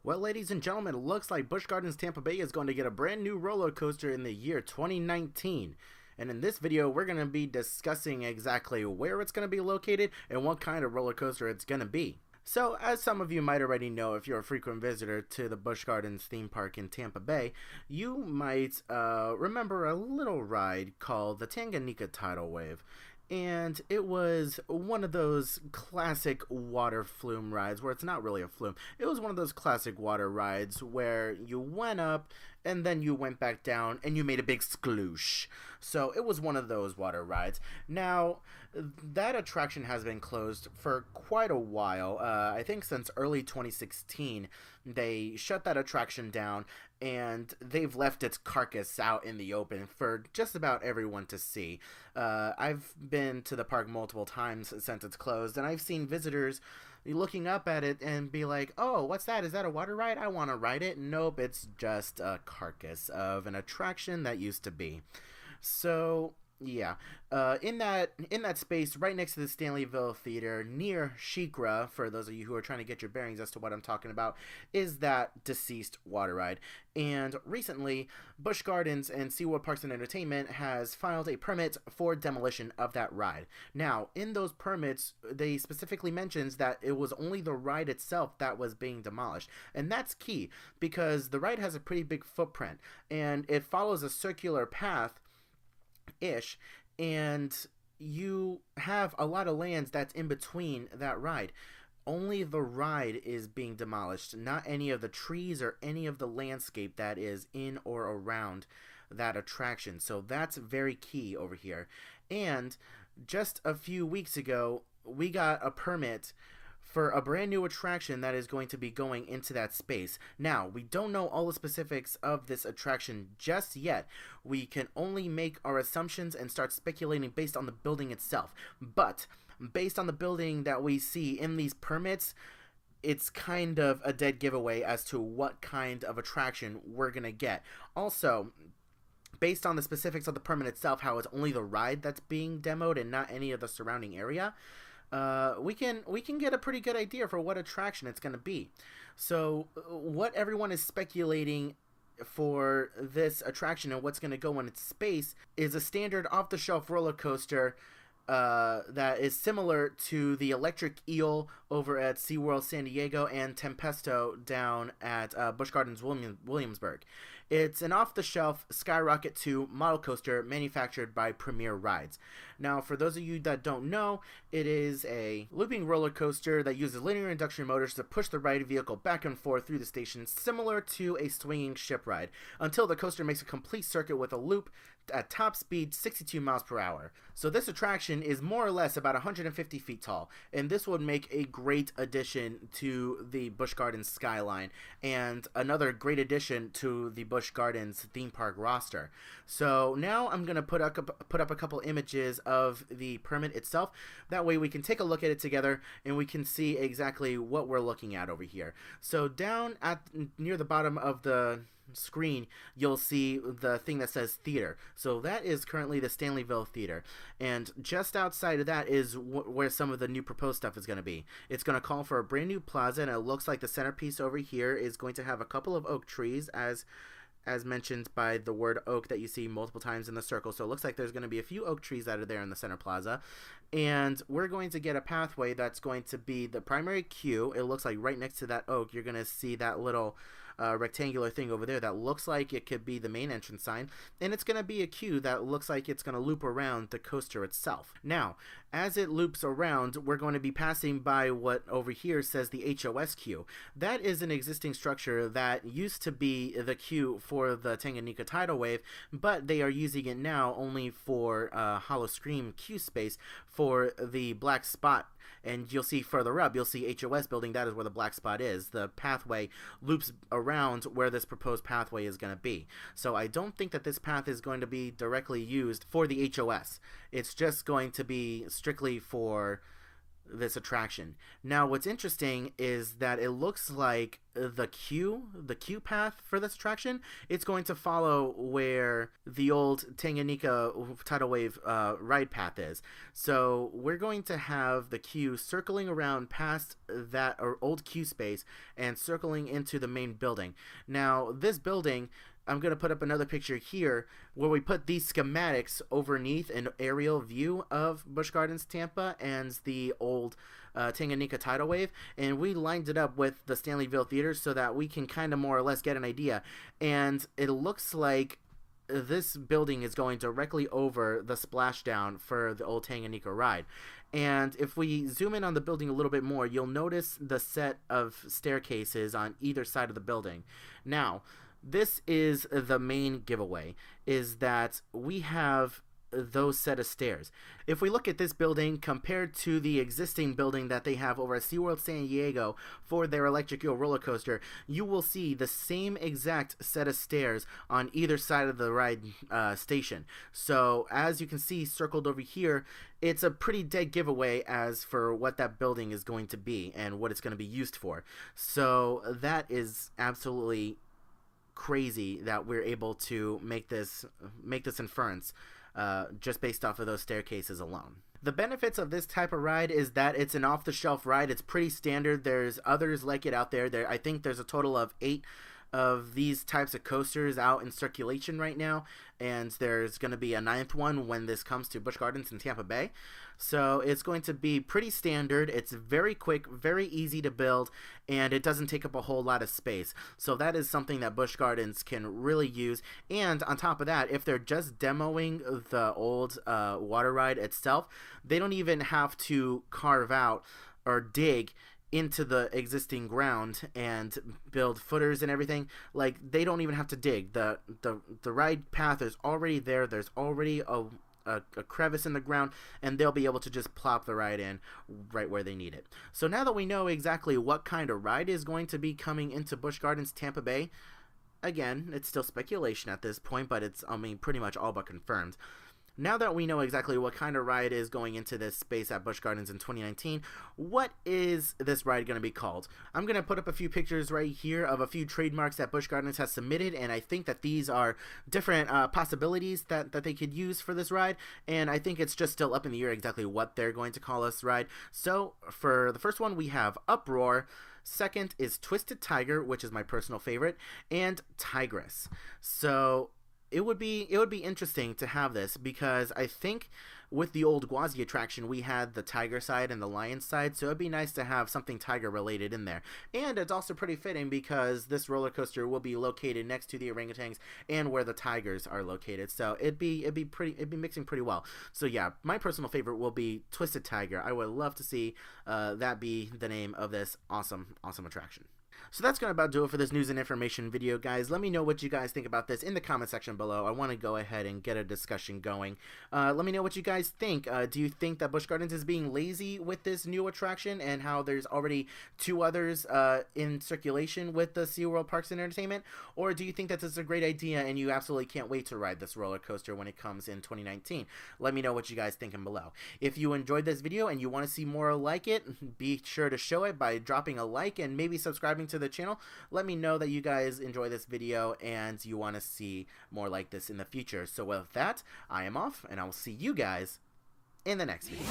Well, ladies and gentlemen, it looks like Busch Gardens Tampa Bay is going to get a brand new roller coaster in the year 2019. And in this video, we're going to be discussing exactly where it's going to be located and what kind of roller coaster it's going to be. So, as some of you might already know, if you're a frequent visitor to the Busch Gardens theme park in Tampa Bay, you might remember a little ride called the Tanganyika Tidal Wave. And it was one of those classic water flume rides where it's not really a flume. It was one of those classic water rides where you went up and then you went back down and you made a big sploosh. So it was one of those water rides. Now, that attraction has been closed for quite a while. I think since early 2016, they shut that attraction down and they've left its carcass out in the open for just about everyone to see. I've been to the park multiple times since it's closed, and I've seen visitors looking up at it and be like, oh, what's that? Is that a water ride? I want to ride it. Nope, it's just a carcass of an attraction that used to be. So yeah, in that space right next to the Stanleyville Theater near SheiKra, for those of you who are trying to get your bearings as to what I'm talking about, is that deceased water ride. And recently, Busch Gardens and SeaWorld Parks and Entertainment has filed a permit for demolition of that ride. Now, in those permits, they specifically mentions that it was only the ride itself that was being demolished. And that's key, because the ride has a pretty big footprint, and it follows a circular path ish, and you have a lot of lands that's in between that ride. Only the ride is being demolished, not any of the trees or any of the landscape that is in or around that attraction. So that's very key over here. And just a few weeks ago, we got a permit for a brand new attraction that is going to be going into that space. Now, we don't know all the specifics of this attraction just yet. We can only make our assumptions and start speculating based on the building itself. But based on the building that we see in these permits, it's kind of a dead giveaway as to what kind of attraction we're going to get. Also, based on the specifics of the permit itself, how it's only the ride that's being demoed and not any of the surrounding area, we can get a pretty good idea for what attraction it's going to be. So what everyone is speculating for this attraction and what's going to go in its space is a standard off-the-shelf roller coaster that is similar to the Electric Eel over at SeaWorld San Diego and Tempesto down at Busch Gardens Williamsburg. It's an off-the-shelf Skyrocket 2 model coaster manufactured by Premier Rides. Now, for those of you that don't know, it is a looping roller coaster that uses linear induction motors to push the ride vehicle back and forth through the station, similar to a swinging ship ride, until the coaster makes a complete circuit with a loop at top speed 62 miles per hour. So this attraction is more or less about 150 feet tall, and this would make a great addition to the Busch Gardens skyline and another great addition to the Busch Gardens theme park roster. So now I'm going to put up a couple images of the permit itself. That way we can take a look at it together and we can see exactly what we're looking at over here. So down at near the bottom of the screen, you'll see the thing that says theater. So that is currently the Stanleyville Theater, and just outside of that is where some of the new proposed stuff is going to be. It's going to call for a brand new plaza, and it looks like the centerpiece over here is going to have a couple of oak trees, as mentioned by the word oak that you see multiple times in the circle. So it looks like there's going to be a few oak trees that are there in the center plaza. And we're going to get a pathway that's going to be the primary queue. It looks like right next to that oak, you're going to see that little rectangular thing over there that looks like it could be the main entrance sign. And it's going to be a queue that looks like it's going to loop around the coaster itself. Now, as it loops around, we're going to be passing by what over here says the HOS queue. That is an existing structure that used to be the queue for the Tanganyika Tidal Wave, but they are using it now only for Hollow Scream queue space for the black spot. And you'll see further up, you'll see HOS building. That is where the black spot is. The pathway loops around where this proposed pathway is going to be. So I don't think that this path is going to be directly used for the HOS. It's just going to be strictly for this attraction. Now what's interesting is that it looks like the queue path for this attraction, it's going to follow where the old Tanganyika tidal wave ride path is. So we're going to have the queue circling around past that old queue space and circling into the main building. Now this building, I'm going to put up another picture here where we put these schematics underneath an aerial view of Busch Gardens Tampa and the old Tanganyika tidal wave, and we lined it up with the Stanleyville Theater so that we can kind of more or less get an idea. And it looks like this building is going directly over the splashdown for the old Tanganyika ride. And if we zoom in on the building a little bit more, you'll notice the set of staircases on either side of the building. Now, this is the main giveaway, is that we have those set of stairs. If we look at this building compared to the existing building that they have over at SeaWorld San Diego for their Electric Eel roller coaster, you will see the same exact set of stairs on either side of the ride station. So as you can see circled over here, it's a pretty dead giveaway as for what that building is going to be and what it's going to be used for. So that is absolutely crazy that we're able to make this inference just based off of those staircases alone. The benefits of this type of ride is that it's an off-the-shelf ride. It's pretty standard. There's others like it out there. I think there's a total of 8 of these types of coasters out in circulation right now, and there's going to be a 9th one when this comes to Busch Gardens in Tampa Bay. So it's going to be pretty standard. It's very quick, very easy to build, and it doesn't take up a whole lot of space. So that is something that Busch Gardens can really use. And on top of that, if they're just demoing the old water ride itself, they don't even have to carve out or dig into the existing ground and build footers and everything. Like, they don't even have to dig. The ride path is already there. There's already a crevice in the ground, and they'll be able to just plop the ride in right where they need it. So now that we know exactly what kind of ride is going to be coming into Busch Gardens Tampa Bay, again, it's still speculation at this point, but it's, I mean, pretty much all but confirmed. Now that we know exactly what kind of ride is going into this space at Busch Gardens in 2019, what is this ride going to be called? I'm going to put up a few pictures right here of a few trademarks that Busch Gardens has submitted, and I think that these are different possibilities that they could use for this ride, and I think it's just still up in the air exactly what they're going to call this ride. So for the first one, we have Uproar. Second is Twisted Tiger, which is my personal favorite, and Tigress. So it would be interesting to have this, because I think with the old Gwazi attraction we had the tiger side and the lion side, so it'd be nice to have something tiger related in there. And it's also pretty fitting because this roller coaster will be located next to the orangutans and where the tigers are located, so it'd be mixing pretty well. So yeah, my personal favorite will be Twisted Tiger. I would love to see that be the name of this awesome attraction. So that's going to about do it for this news and information video, guys. Let me know what you guys think about this in the comment section below. I want to go ahead and get a discussion going. Let me know what you guys think. Do you think that Busch Gardens is being lazy with this new attraction and how there's already 2 others in circulation with the SeaWorld Parks and Entertainment? Or do you think that this is a great idea and you absolutely can't wait to ride this roller coaster when it comes in 2019? Let me know what you guys think below. If you enjoyed this video and you want to see more like it, be sure to show it by dropping a like and maybe subscribing to the channel. Let me know that you guys enjoy this video and you want to see more like this in the future. So with that, I am off, and I will see you guys in the next video.